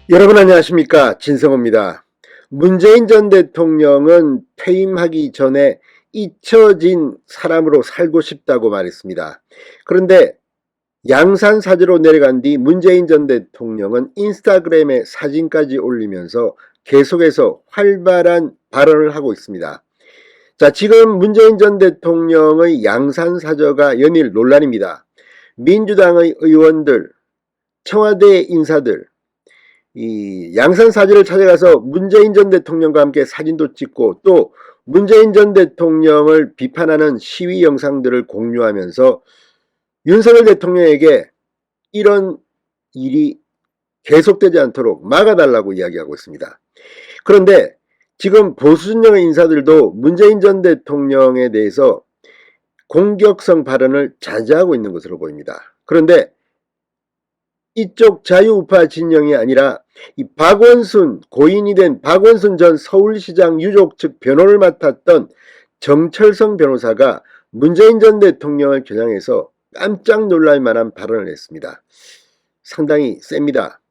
여러분 안녕하십니까, 진성호입니다. 문재인 전 대통령은 퇴임하기 전에 잊혀진 사람으로 살고 싶다고 말했습니다. 그런데 양산사저로 내려간 뒤 문재인 전 대통령은 인스타그램에 사진까지 올리면서 계속해서 활발한 발언을 하고 있습니다. 자, 지금 문재인 전 대통령의 양산사저가 연일 논란입니다. 민주당의 의원들, 청와대 인사들, 이 양산사저를 찾아가서 문재인 전 대통령과 함께 사진도 찍고 또 문재인 전 대통령을 비판하는 시위 영상들을 공유하면서 윤석열 대통령에게 이런 일이 계속되지 않도록 막아달라고 이야기하고 있습니다. 그런데 지금 보수진영의 인사들도 문재인 전 대통령에 대해서 공격성 발언을 자제하고 있는 것으로 보입니다. 그런데 이쪽 자유우파 진영이 아니라 이 박원순, 고인이 된 박원순 전 서울시장 유족 측 변호를 맡았던 정철성 변호사가 문재인 전 대통령을 겨냥해서 깜짝 놀랄 만한 발언을 했습니다. 상당히 셉니다.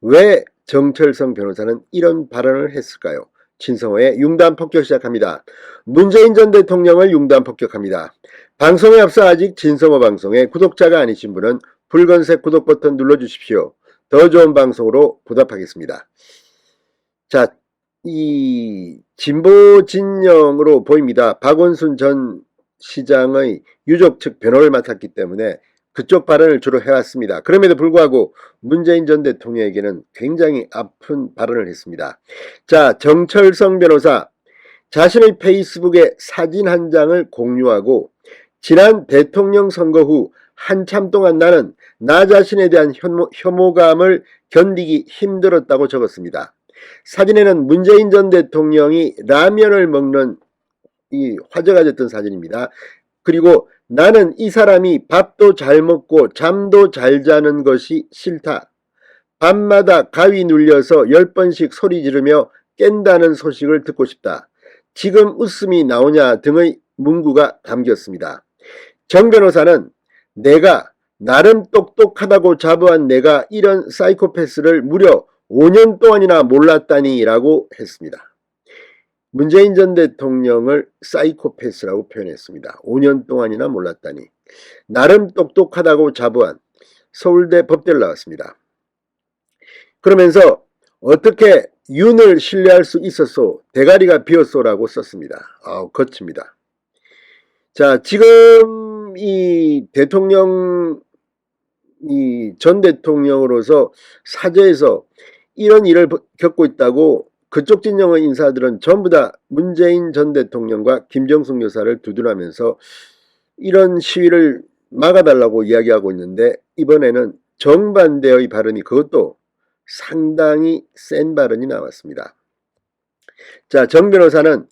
왜 정철성 변호사는 이런 발언을 했을까요? 진성호의 융단 폭격 시작합니다. 문재인 전 대통령을 융단 폭격합니다. 방송에 앞서 아직 진성호 방송에 구독자가 아니신 분은 붉은색 구독 버튼 눌러주십시오. 더 좋은 방송으로 보답하겠습니다. 자, 이 진보 진영으로 보입니다. 박원순 전 시장의 유족 측 변호를 맡았기 때문에 그쪽 발언을 주로 해왔습니다. 그럼에도 불구하고 문재인 전 대통령에게는 굉장히 아픈 발언을 했습니다. 자, 정철성 변호사 자신의 페이스북에 사진 한 장을 공유하고 지난 대통령 선거 후 한참 동안 나는 나 자신에 대한 혐오감을 견디기 힘들었다고 적었습니다. 사진에는 문재인 전 대통령이 라면을 먹는 이 화제가 됐던 사진입니다. 그리고 나는 이 사람이 밥도 잘 먹고 잠도 잘 자는 것이 싫다. 밤마다 가위 눌려서 10번씩 소리 지르며 깬다는 소식을 듣고 싶다. 지금 웃음이 나오냐 등의 문구가 담겼습니다. 정 변호사는 내가 나름 똑똑하다고 자부한 내가 이런 사이코패스를 무려 5년 동안이나 몰랐다니 라고 했습니다. 문재인 전 대통령을 사이코패스라고 표현했습니다. 5년 동안이나 몰랐다니. 나름 똑똑하다고 자부한 서울대 법대를 나왔습니다. 그러면서 어떻게 윤을 신뢰할 수 있었소? 대가리가 비었소라고 썼습니다. 거칩니다. 자, 지금 이 대통령, 이 전 대통령으로서 사저에서 이런 일을 겪고 있다고 그쪽 진영의 인사들은 전부 다 문재인 전 대통령과 김정숙 여사를 두둔하면서 이런 시위를 막아달라고 이야기하고 있는데 이번에는 정반대의 발언이 그것도 상당히 센 발언이 나왔습니다. 자, 정 변호사는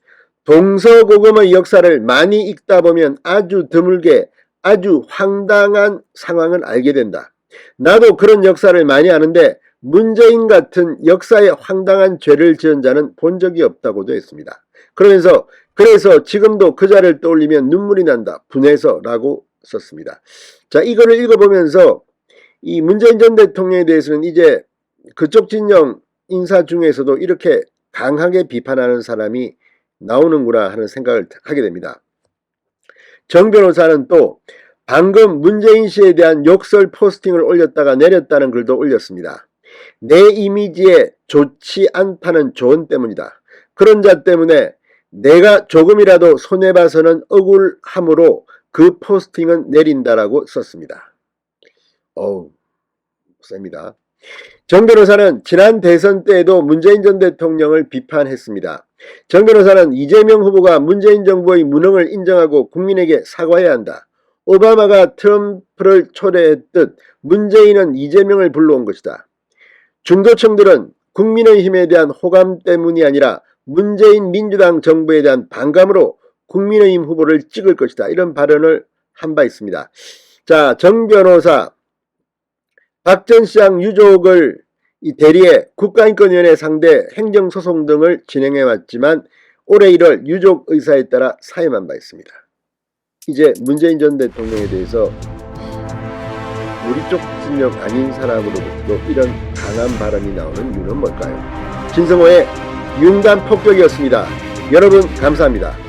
동서고금의 역사를 많이 읽다 보면 아주 드물게 아주 황당한 상황을 알게 된다. 나도 그런 역사를 많이 아는데 문재인 같은 역사에 황당한 죄를 지은 자는 본 적이 없다고도 했습니다. 그러면서 그래서 지금도 그 자를 떠올리면 눈물이 난다. 분해서 라고 썼습니다. 자, 이거를 읽어보면서 이 문재인 전 대통령에 대해서는 이제 그쪽 진영 인사 중에서도 이렇게 강하게 비판하는 사람이 나오는구나 하는 생각을 하게 됩니다. 정 변호사는 또 방금 문재인 씨에 대한 욕설 포스팅을 올렸다가 내렸다는 글도 올렸습니다. 내 이미지에 좋지 않다는 조언 때문이다. 그런 자 때문에 내가 조금이라도 손해봐서는 억울함으로 그 포스팅은 내린다라고 썼습니다. 셉니다. 정 변호사는 지난 대선 때에도 문재인 전 대통령을 비판했습니다. 정 변호사는 이재명 후보가 문재인 정부의 무능을 인정하고 국민에게 사과해야 한다. 오바마가 트럼프를 초대했듯 문재인은 이재명을 불러온 것이다. 중도층들은 국민의힘에 대한 호감 때문이 아니라 문재인 민주당 정부에 대한 반감으로 국민의힘 후보를 찍을 것이다. 이런 발언을 한 바 있습니다. 자, 정 변호사 박 전 시장 유족을 대리해 국가인권위원회 상대 행정소송 등을 진행해왔지만 올해 1월 유족 의사에 따라 사임한 바 있습니다. 이제 문재인 전 대통령에 대해서 우리 쪽 진영 아닌 사람으로부터 이런 강한 발언이 나오는 이유는 뭘까요? 진성호의 융단 폭격이었습니다. 여러분 감사합니다.